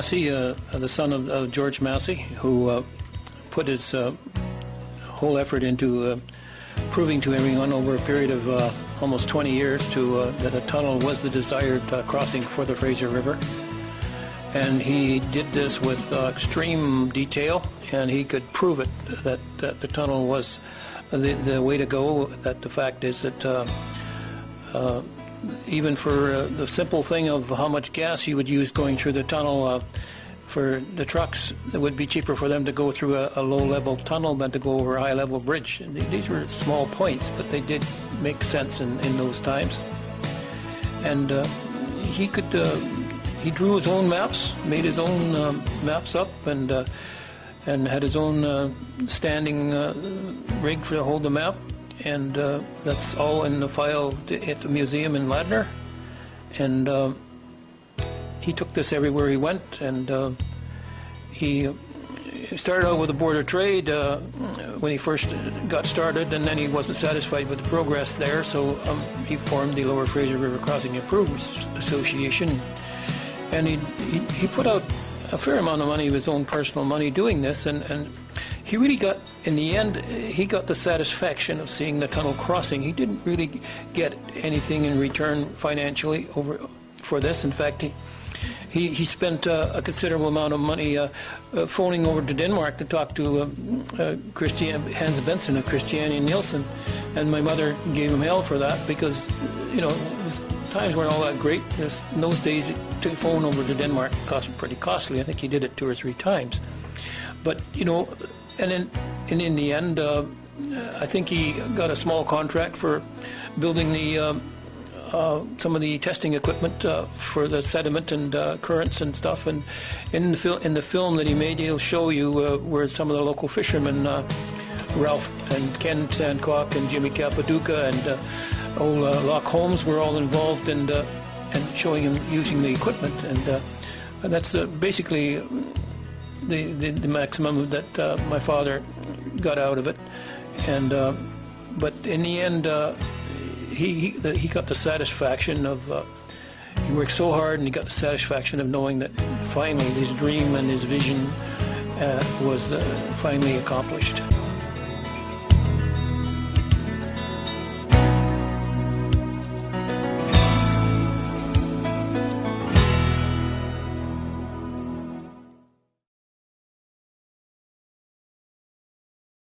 Massey, the son of George Massey, who put his whole effort into proving to everyone over a period of almost 20 years that a tunnel was the desired crossing for the Fraser River. And he did this with extreme detail, and he could prove it, that the tunnel was the way to go. That the fact is that even for the simple thing of how much gas you would use going through the tunnel, for the trucks, it would be cheaper for them to go through a low-level tunnel than to go over a high-level bridge. And these were small points, but they did make sense in those times. And he drew his own maps, made his own maps up, and had his own standing rig to hold the map. And that's all in the file at the museum in Ladner. And he took this everywhere he went, and he started out with the Board of Trade when he first got started, and then he wasn't satisfied with the progress there, so he formed the Lower Fraser River Crossing Improvements Association. And he put out a fair amount of money, of his own personal money, doing this, and he really got, in the end, he got the satisfaction of seeing the tunnel crossing. He didn't really get anything in return financially for this. In fact, he spent a considerable amount of money phoning over to Denmark to talk to Hans Benson of Christiania Nielsen, and my mother gave him hell for that, because times weren't all that great. In those days, to phone over to Denmark cost pretty costly. I think he did it 2 or 3 times. But and in the end, I think he got a small contract for building some of the testing equipment for the sediment and currents and stuff. And in the film that he made, he'll show you where some of the local fishermen, Ralph and Ken Sancock and Jimmy Capaduca and old Locke Holmes, were all involved, and showing him using the equipment. And that's basically the maximum that my father got out of it. And but in the end, he got the satisfaction of, he worked so hard, and he got the satisfaction of knowing that finally his dream and his vision was finally accomplished.